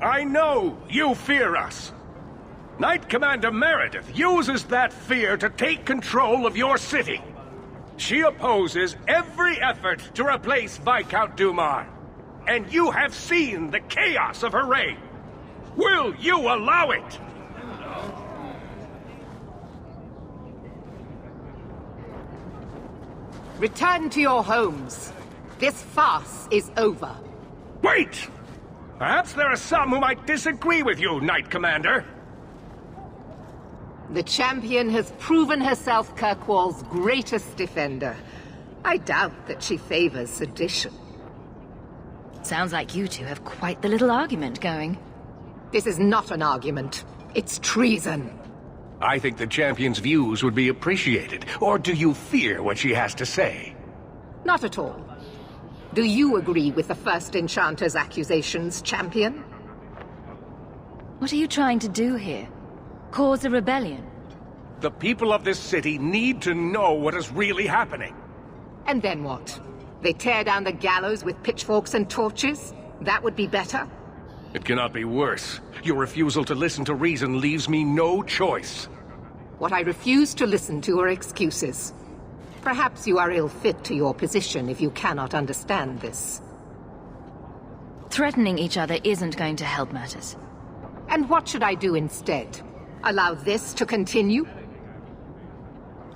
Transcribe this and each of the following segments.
I know you fear us. Knight Commander Meredith uses that fear to take control of your city. She opposes every effort to replace Viscount Dumar. And you have seen the chaos of her reign. Will you allow it? Return to your homes. This farce is over. Wait! Perhaps there are some who might disagree with you, Knight Commander. The champion has proven herself Kirkwall's greatest defender. I doubt that she favors sedition. Sounds like you two have quite the little argument going. This is not an argument. It's treason. I think the champion's views would be appreciated. Or do you fear what she has to say? Not at all. Do you agree with the First Enchanter's accusations, champion? What are you trying to do here? Cause a rebellion? The people of this city need to know what is really happening. And then what? They tear down the gallows with pitchforks and torches? That would be better? It cannot be worse. Your refusal to listen to reason leaves me no choice. What I refuse to listen to are excuses. Perhaps you are ill-fit to your position if you cannot understand this. Threatening each other isn't going to help matters. And what should I do instead? Allow this to continue?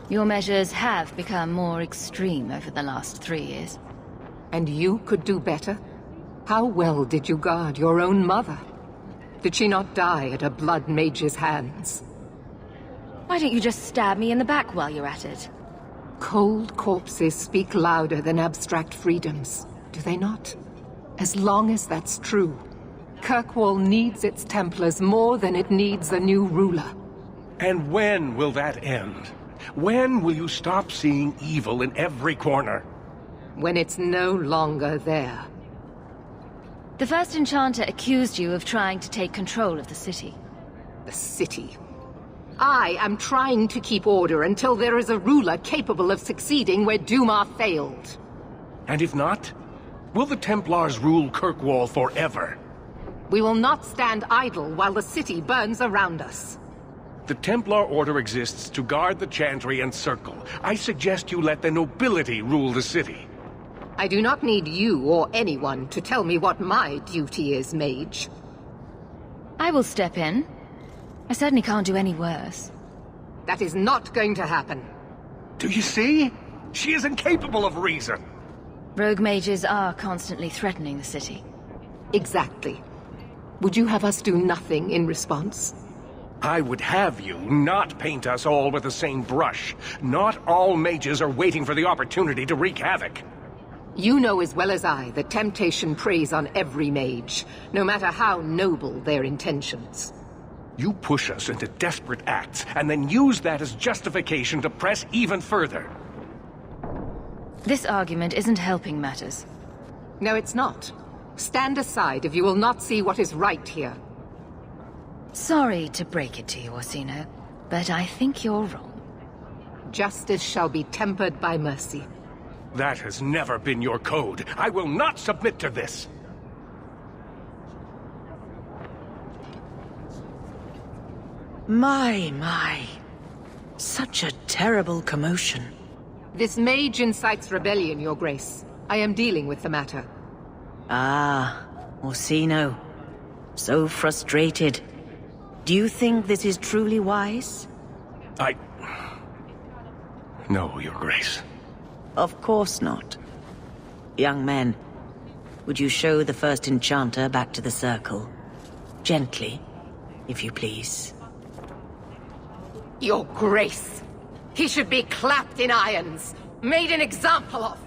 Your measures have become more extreme over the last 3 years. And you could do better? How well did you guard your own mother? Did she not die at a blood mage's hands? Why don't you just stab me in the back while you're at it? Cold corpses speak louder than abstract freedoms, do they not? As long as that's true, Kirkwall needs its Templars more than it needs a new ruler. And when will that end? When will you stop seeing evil in every corner? When it's no longer there. The First Enchanter accused you of trying to take control of the city. The city. I am trying to keep order until there is a ruler capable of succeeding where Dumar failed. And if not? Will the Templars rule Kirkwall forever? We will not stand idle while the city burns around us. The Templar Order exists to guard the Chantry and Circle. I suggest you let the nobility rule the city. I do not need you or anyone to tell me what my duty is, mage. I will step in. I certainly can't do any worse. That is not going to happen. Do you see? She is incapable of reason. Rogue mages are constantly threatening the city. Exactly. Would you have us do nothing in response? I would have you not paint us all with the same brush. Not all mages are waiting for the opportunity to wreak havoc. You know as well as I that temptation preys on every mage, no matter how noble their intentions. You push us into desperate acts, and then use that as justification to press even further. This argument isn't helping matters. No, it's not. Stand aside if you will not see what is right here. Sorry to break it to you, Orsino, but I think you're wrong. Justice shall be tempered by mercy. That has never been your code. I will not submit to this. My. Such a terrible commotion. This mage incites rebellion, Your Grace. I am dealing with the matter. Ah, Orsino. So frustrated. Do you think this is truly wise? No, Your Grace. Of course not. Young men, would you show the First Enchanter back to the Circle? Gently, if you please. Your Grace! He should be clapped in irons, made an example of!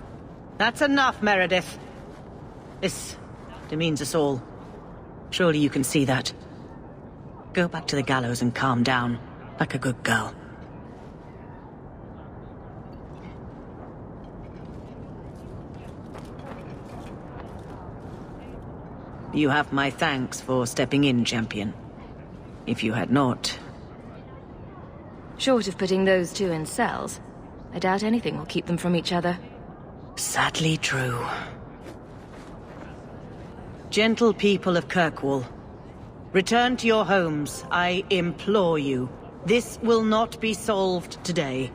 That's enough, Meredith. This demeans us all. Surely you can see that. Go back to the gallows and calm down, like a good girl. You have my thanks for stepping in, champion. If you had not... Short of putting those two in cells, I doubt anything will keep them from each other. Sadly true. Gentle people of Kirkwall, Return to your homes, I implore you. This will not be solved today.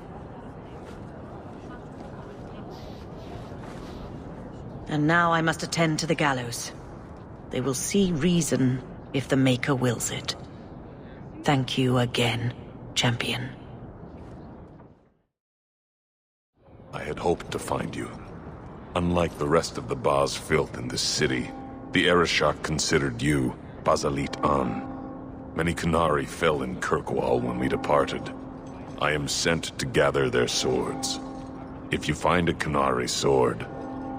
And now I must attend to the gallows. They will see reason if the Maker wills it. Thank you again, champion. I had hoped to find you. Unlike the rest of the Baz filth in this city, the Arishok considered you Basalit An. Many Qunari fell in Kirkwall when we departed. I am sent to gather their swords. If you find a Qunari sword,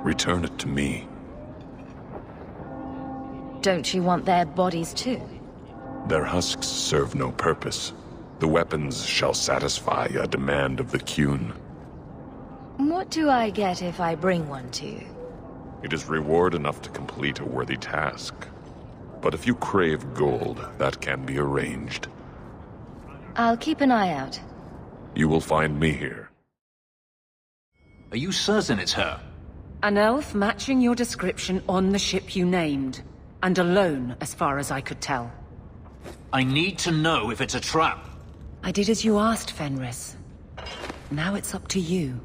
return it to me. Don't you want their bodies too? Their husks serve no purpose. The weapons shall satisfy a demand of the Qun. What do I get if I bring one to you? It is reward enough to complete a worthy task. But if you crave gold, that can be arranged. I'll keep an eye out. You will find me here. Are you certain it's her? An elf matching your description on the ship you named. And alone, as far as I could tell. I need to know if it's a trap. I did as you asked, Fenris. Now it's up to you.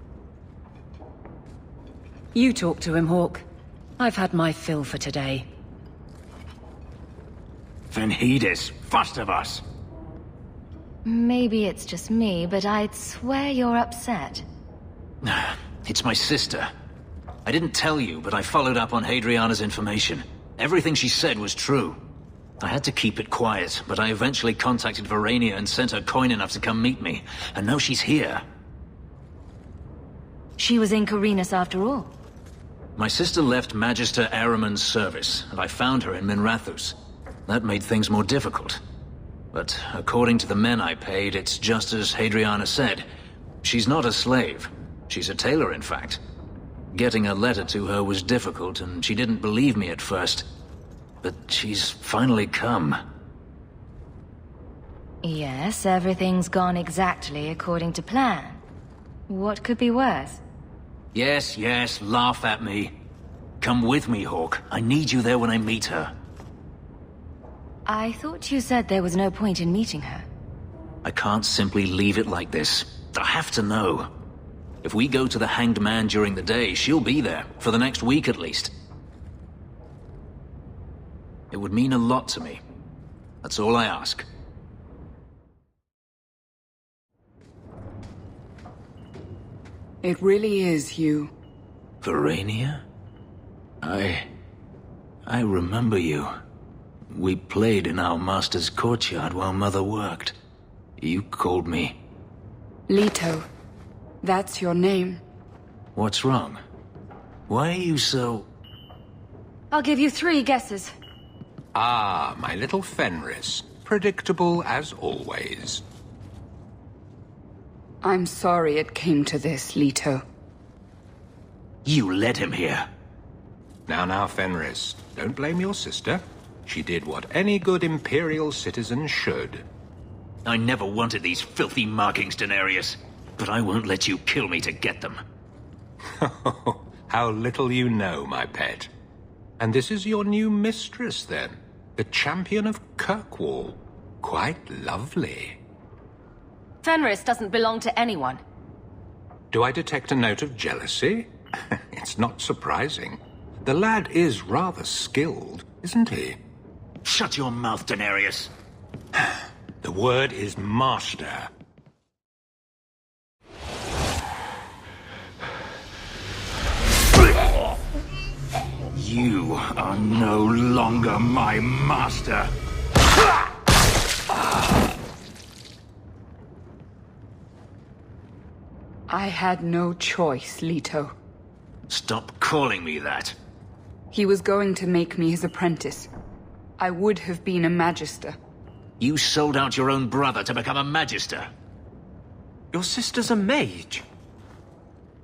You talk to him, Hawk. I've had my fill for today. Fenhidis, first of us. Maybe it's just me, but I'd swear you're upset. It's my sister. I didn't tell you, but I followed up on Hadriana's information. Everything she said was true. I had to keep it quiet, but I eventually contacted Verania and sent her coin enough to come meet me. And now she's here. She was in Corinus after all. My sister left Magister Araman's service, and I found her in Minrathus. That made things more difficult. But according to the men I paid, it's just as Hadriana said. She's not a slave. She's a tailor, in fact. Getting a letter to her was difficult, and she didn't believe me at first. But she's finally come. Yes, everything's gone exactly according to plan. What could be worse? Yes, yes, laugh at me. Come with me, Hawk. I need you there when I meet her. I thought you said there was no point in meeting her. I can't simply leave it like this. I have to know. If we go to the Hanged Man during the day, she'll be there, for the next week at least. It would mean a lot to me. That's all I ask. It really is you. Verania? I remember you. We played in our master's courtyard while Mother worked. You called me. Leto. That's your name. What's wrong? Why are you so... I'll give you 3 guesses. Ah, my little Fenris. Predictable as always. I'm sorry it came to this, Leto. You led him here. Now, Fenris. Don't blame your sister. She did what any good Imperial citizen should. I never wanted these filthy markings, Daenerys. But I won't let you kill me to get them. How little you know, my pet. And this is your new mistress, then? The champion of Kirkwall. Quite lovely. Fenris doesn't belong to anyone. Do I detect a note of jealousy? It's not surprising. The lad is rather skilled, isn't he? Shut your mouth, Daenerys. The word is master. You are no longer my master. I had no choice, Leto. Stop calling me that. He was going to make me his apprentice. I would have been a magister. You sold out your own brother to become a magister. Your sister's a mage.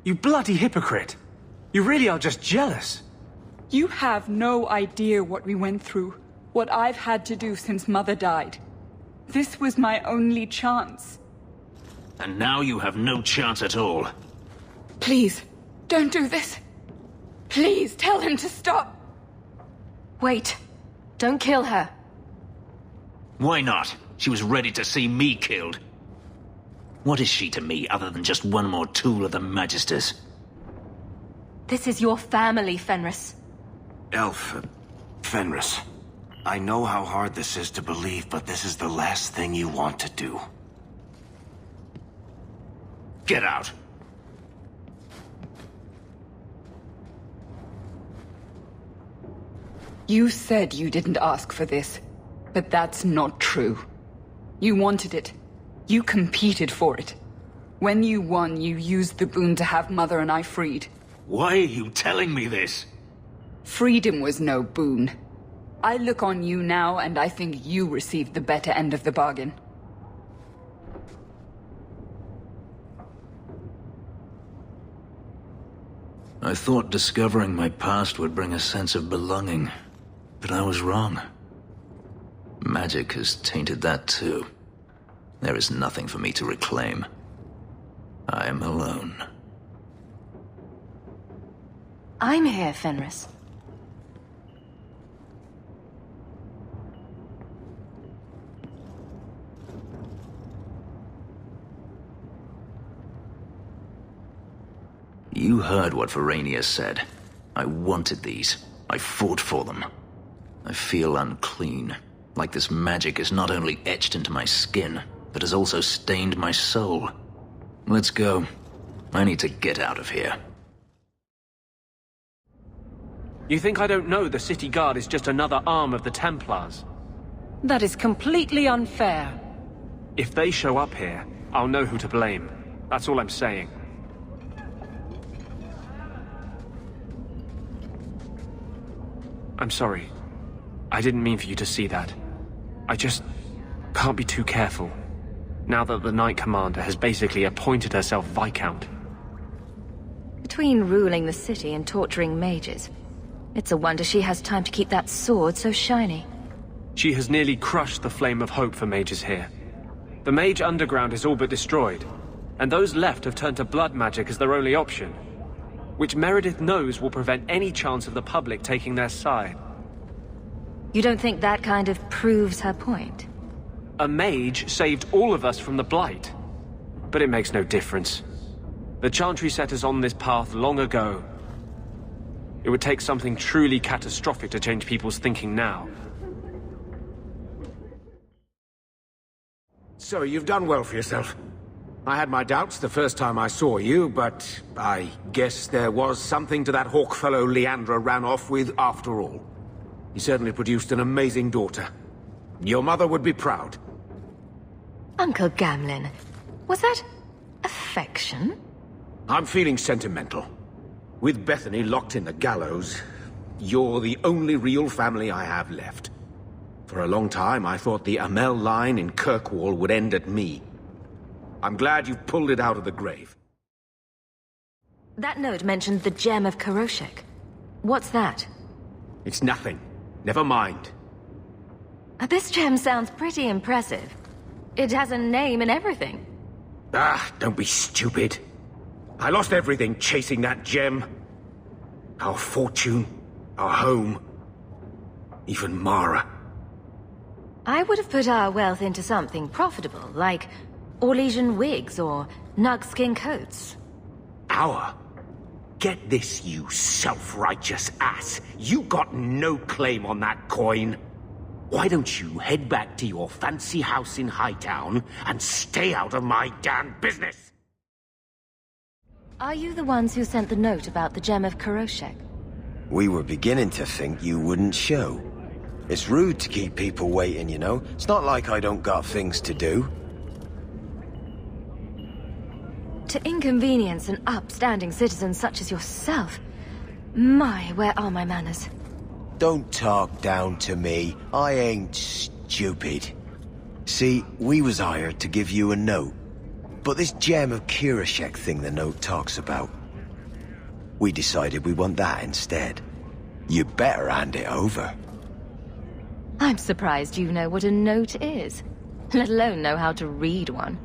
You bloody hypocrite. You really are just jealous. You have no idea what we went through, what I've had to do since Mother died. This was my only chance. And now you have no chance at all. Please, don't do this. Please, tell him to stop. Wait. Don't kill her. Why not? She was ready to see me killed. What is she to me other than just one more tool of the Magisters? This is your family, Fenris. Elf, Fenris. I know how hard this is to believe, but this is the last thing you want to do. Get out! You said you didn't ask for this, but that's not true. You wanted it. You competed for it. When you won, you used the boon to have Mother and I freed. Why are you telling me this? Freedom was no boon. I look on you now, and I think you received the better end of the bargain. I thought discovering my past would bring a sense of belonging, but I was wrong. Magic has tainted that too. There is nothing for me to reclaim. I am alone. I'm here, Fenris. You heard what Verania said. I wanted these. I fought for them. I feel unclean, like this magic is not only etched into my skin, but has also stained my soul. Let's go. I need to get out of here. You think I don't know the city guard is just another arm of the Templars? That is completely unfair. If they show up here, I'll know who to blame. That's all I'm saying. I'm sorry. I didn't mean for you to see that. I just can't be too careful, now that the Knight Commander has basically appointed herself Viscount. Between ruling the city and torturing mages, it's a wonder she has time to keep that sword so shiny. She has nearly crushed the flame of hope for mages here. The Mage Underground is all but destroyed, and those left have turned to blood magic as their only option, which Meredith knows will prevent any chance of the public taking their side. You don't think that kind of proves her point? A mage saved all of us from the Blight. But it makes no difference. The Chantry set us on this path long ago. It would take something truly catastrophic to change people's thinking now. So you've done well for yourself. I had my doubts the first time I saw you, but I guess there was something to that hawk fellow Leandra ran off with after all. He certainly produced an amazing daughter. Your mother would be proud. Uncle Gamlen, was that affection? I'm feeling sentimental. With Bethany locked in the gallows, you're the only real family I have left. For a long time, I thought the Amel line in Kirkwall would end at me. I'm glad you've pulled it out of the grave. That note mentioned the gem of Karoshek. What's that? It's nothing. Never mind. This gem sounds pretty impressive. It has a name and everything. Ah, don't be stupid. I lost everything chasing that gem. Our fortune, our home, even Mara. I would have put our wealth into something profitable, like Orlesian wigs or nugskin coats. Our? Get this, you self-righteous ass. You got no claim on that coin. Why don't you head back to your fancy house in Hightown and stay out of my damn business? Are you the ones who sent the note about the gem of Karoshek? We were beginning to think you wouldn't show. It's rude to keep people waiting, you know? It's not like I don't got things to do. To inconvenience an upstanding citizen such as yourself. My, where are my manners? Don't talk down to me. I ain't stupid. See, we was hired to give you a note. But this gem of Karoshek thing the note talks about, we decided we want that instead. You better hand it over. I'm surprised you know what a note is, let alone know how to read one.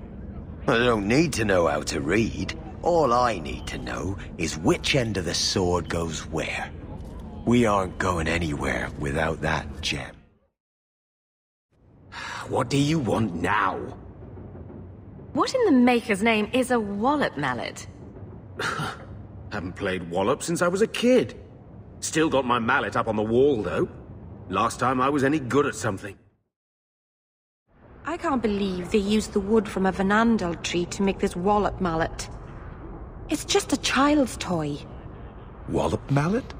I don't need to know how to read. All I need to know is which end of the sword goes where. We aren't going anywhere without that gem. What do you want now? What in the maker's name is a wallop mallet? Haven't played wallop since I was a kid. Still got my mallet up on the wall, though. Last time I was any good at something. I can't believe they used the wood from a Vanandel tree to make this wallop mallet. It's just a child's toy. Wallop mallet?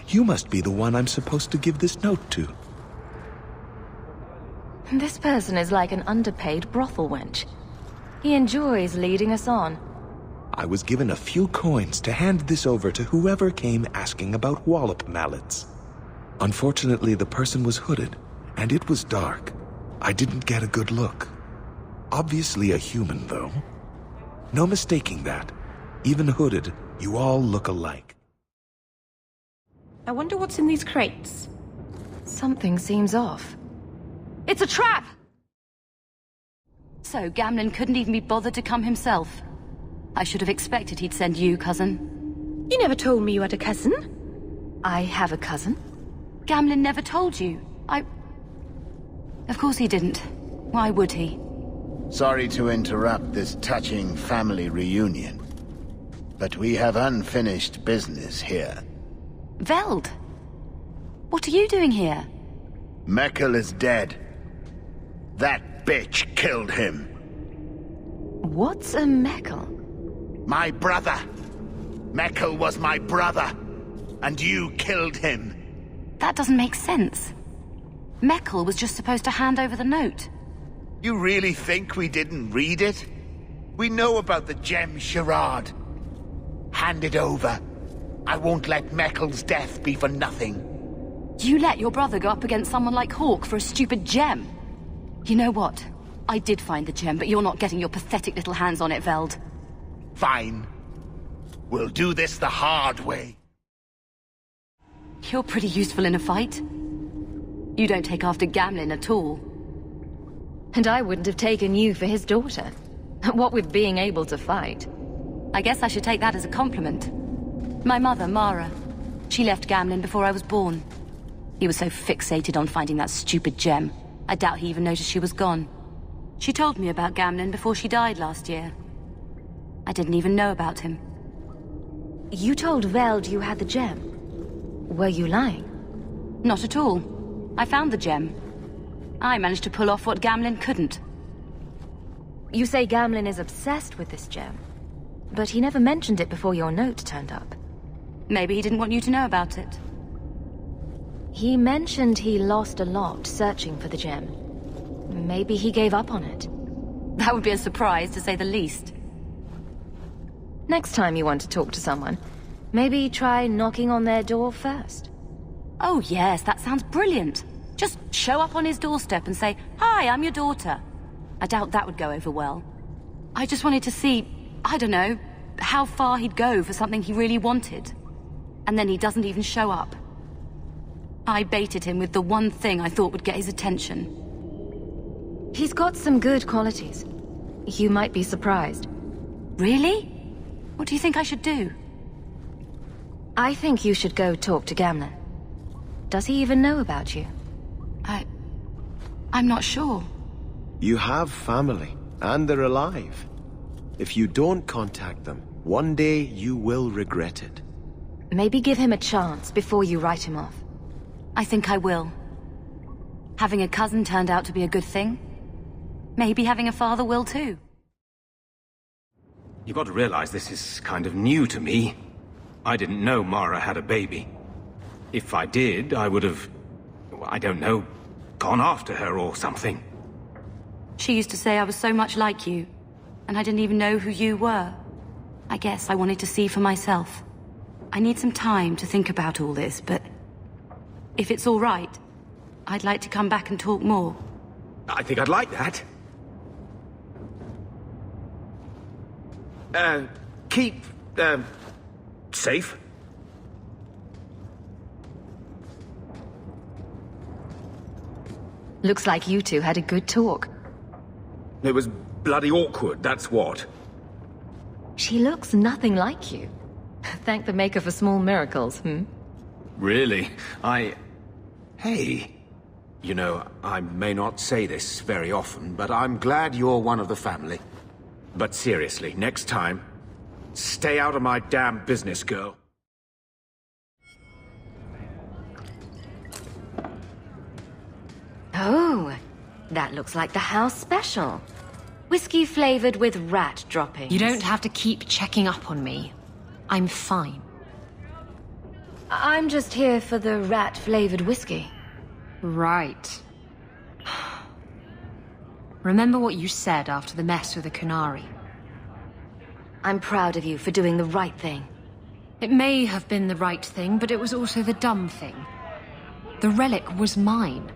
You must be the one I'm supposed to give this note to. This person is like an underpaid brothel wench. He enjoys leading us on. I was given a few coins to hand this over to whoever came asking about wallop mallets. Unfortunately, the person was hooded, and it was dark. I didn't get a good look. Obviously a human, though. No mistaking that. Even hooded, you all look alike. I wonder what's in these crates. Something seems off. It's a trap! So, Gamlen couldn't even be bothered to come himself. I should have expected he'd send you, cousin. You never told me you had a cousin. I have a cousin? Gamlen never told you. Of course he didn't. Why would he? Sorry to interrupt this touching family reunion, but we have unfinished business here. Veld! What are you doing here? Mekkel is dead. That bitch killed him. What's a Mekkel? My brother. Mekkel was my brother, and you killed him. That doesn't make sense. Mekkel was just supposed to hand over the note. You really think we didn't read it? We know about the gem charade. Hand it over. I won't let Mekkel's death be for nothing. You let your brother go up against someone like Houk for a stupid gem. You know what? I did find the gem, but you're not getting your pathetic little hands on it, Veld. Fine. We'll do this the hard way. You're pretty useful in a fight. You don't take after Gamlen at all. And I wouldn't have taken you for his daughter. What with being able to fight. I guess I should take that as a compliment. My mother, Mara, she left Gamlen before I was born. He was so fixated on finding that stupid gem, I doubt he even noticed she was gone. She told me about Gamlen before she died last year. I didn't even know about him. You told Veld you had the gem. Were you lying? Not at all. I found the gem. I managed to pull off what Gamlen couldn't. You say Gamlen is obsessed with this gem, but he never mentioned it before your note turned up. Maybe he didn't want you to know about it. He mentioned he lost a lot searching for the gem. Maybe he gave up on it. That would be a surprise, to say the least. Next time you want to talk to someone, maybe try knocking on their door first. Oh yes, that sounds brilliant. Just show up on his doorstep and say, "Hi, I'm your daughter." I doubt that would go over well. I just wanted to see, I don't know, how far he'd go for something he really wanted. And then he doesn't even show up. I baited him with the one thing I thought would get his attention. He's got some good qualities. You might be surprised. Really? What do you think I should do? I think you should go talk to Gamlen. Does he even know about you? I'm not sure. You have family, and they're alive. If you don't contact them, one day you will regret it. Maybe give him a chance before you write him off. I think I will. Having a cousin turned out to be a good thing. Maybe having a father will too. You've got to realize this is kind of new to me. I didn't know Mara had a baby. If I did, I would have, I don't know, gone after her or something. She used to say I was so much like you, and I didn't even know who you were. I guess I wanted to see for myself. I need some time to think about all this, but if it's all right, I'd like to come back and talk more. I think I'd like that. Keep, safe. Looks like you two had a good talk. It was bloody awkward, that's what. She looks nothing like you. Thank the Maker for small miracles, Really? Hey, You know, I may not say this very often, but I'm glad you're one of the family. But seriously, next time, stay out of my damn business, girl. Oh, that looks like the house special. Whiskey flavored with rat droppings. You don't have to keep checking up on me. I'm fine. I'm just here for the rat-flavored whiskey. Right. Remember what you said after the mess with the Kunari. I'm proud of you for doing the right thing. It may have been the right thing, but it was also the dumb thing. The relic was mine.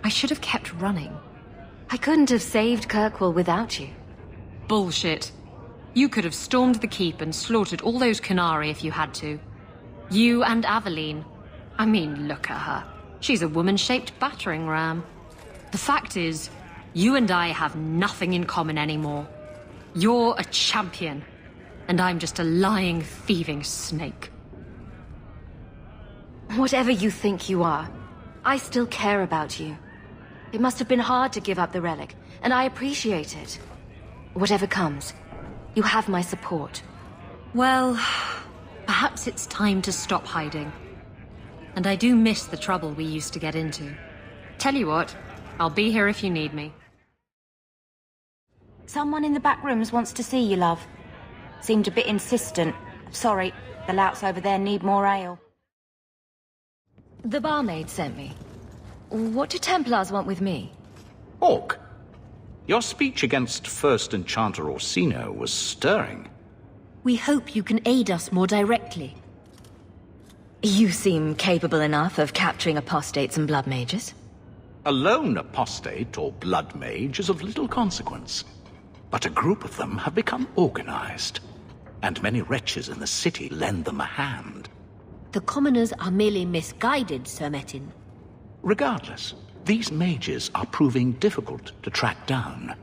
I should have kept running. I couldn't have saved Kirkwall without you. Bullshit. You could have stormed the keep and slaughtered all those Kunari if you had to. You and Aveline. I mean, look at her. She's a woman-shaped battering ram. The fact is, you and I have nothing in common anymore. You're a champion, and I'm just a lying, thieving snake. Whatever you think you are, I still care about you. It must have been hard to give up the relic, and I appreciate it. Whatever comes, you have my support. Well, perhaps it's time to stop hiding. And I do miss the trouble we used to get into. Tell you what, I'll be here if you need me. Someone in the back rooms wants to see you, love. Seemed a bit insistent. Sorry, the louts over there need more ale. The barmaid sent me. What do Templars want with me? Houk, your speech against First Enchanter Orsino was stirring. We hope you can aid us more directly. You seem capable enough of capturing apostates and blood mages. A lone apostate or blood mage is of little consequence. But a group of them have become organized, and many wretches in the city lend them a hand. The commoners are merely misguided, Sir Metin. Regardless, these mages are proving difficult to track down.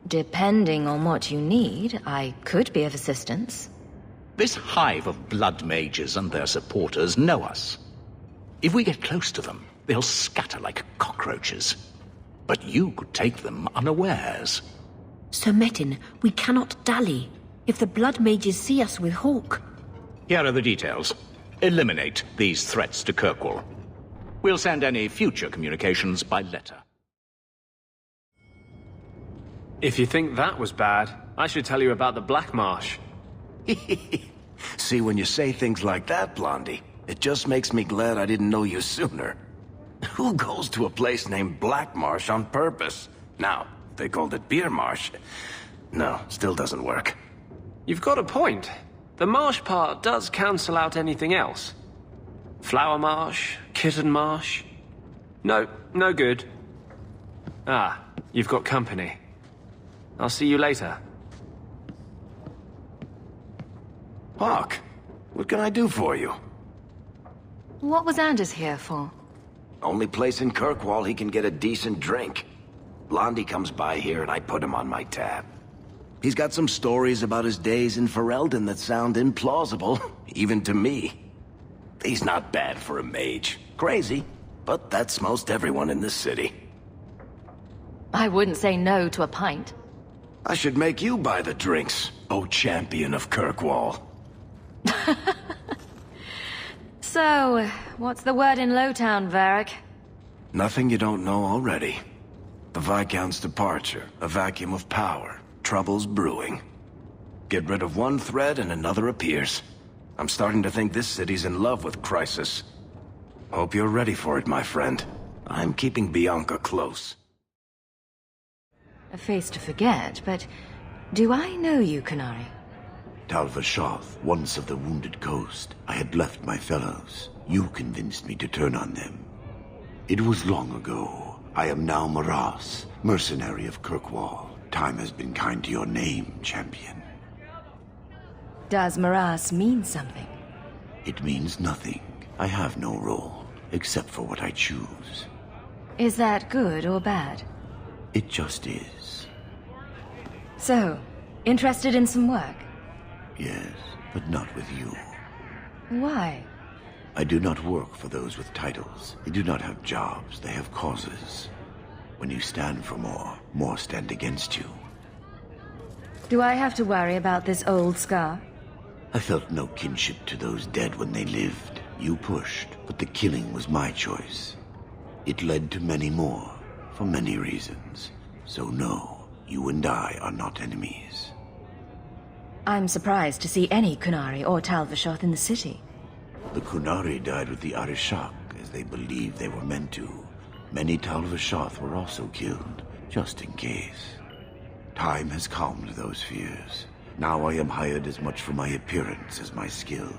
Depending on what you need, I could be of assistance. This hive of blood mages and their supporters know us. If we get close to them, they'll scatter like cockroaches. But you could take them unawares. Sir Metin, we cannot dally. If the blood mages see us with Houk... Here are the details. Eliminate these threats to Kirkwall. We'll send any future communications by letter. If you think that was bad, I should tell you about the Black Marsh. See, when you say things like that, Blondie, it just makes me glad I didn't know you sooner. Who goes to a place named Black Marsh on purpose? Now, if they called it Beer Marsh. No, still doesn't work. You've got a point. The marsh part does cancel out anything else. Flower Marsh, Kitten Marsh. No, no good. Ah, you've got company. I'll see you later. Hawk, what can I do for you? What was Anders here for? Only place in Kirkwall he can get a decent drink. Blondie comes by here and I put him on my tab. He's got some stories about his days in Ferelden that sound implausible, even to me. He's not bad for a mage. Crazy, but that's most everyone in this city. I wouldn't say no to a pint. I should make you buy the drinks, oh champion of Kirkwall. So, what's the word in Lowtown, Varric? Nothing you don't know already. The Viscount's departure, a vacuum of power, troubles brewing. Get rid of one thread and another appears. I'm starting to think this city's in love with Crisis. Hope you're ready for it, my friend. I'm keeping Bianca close. A face to forget, but do I know you, Kunari? Talvashoth, once of the Wounded Coast, I had left my fellows. You convinced me to turn on them. It was long ago. I am now Maras, mercenary of Kirkwall. Time has been kind to your name, champion. Does Maras mean something? It means nothing. I have no role, except for what I choose. Is that good or bad? It just is. So, interested in some work? Yes, but not with you. Why? I do not work for those with titles. They do not have jobs, they have causes. When you stand for more, more stand against you. Do I have to worry about this old scar? I felt no kinship to those dead when they lived. You pushed, but the killing was my choice. It led to many more, for many reasons. So no, you and I are not enemies. I'm surprised to see any Kunari or Tal-Vashoth in the city. The Kunari died with the Arishak, as they believed they were meant to. Many Tal-Vashoth were also killed, just in case. Time has calmed those fears. Now I am hired as much for my appearance as my skill.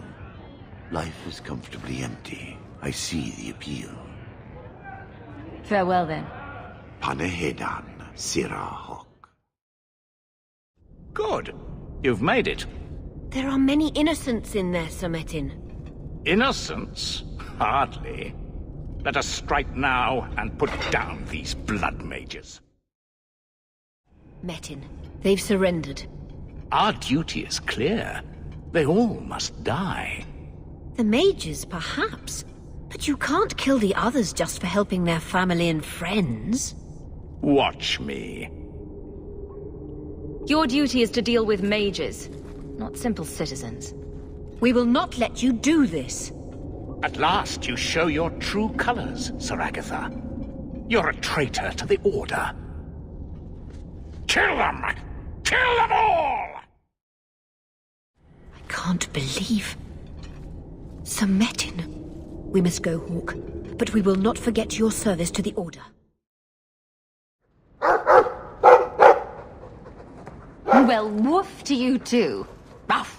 Life is comfortably empty. I see the appeal. Farewell, then. Panehedan, Sira Hoc. Good. You've made it. There are many innocents in there, Sir Metin. Innocence? Hardly. Let us strike now and put down these blood mages. Metin, they've surrendered. Our duty is clear. They all must die. The mages, perhaps. But you can't kill the others just for helping their family and friends. Watch me. Your duty is to deal with mages, not simple citizens. We will not let you do this. At last you show your true colors, Sir Agatha. You're a traitor to the Order. Kill them! Kill them all! I can't believe... Sir Metin. We must go, Hawk, but we will not forget your service to the Order. Well, woof to you too. Ruff!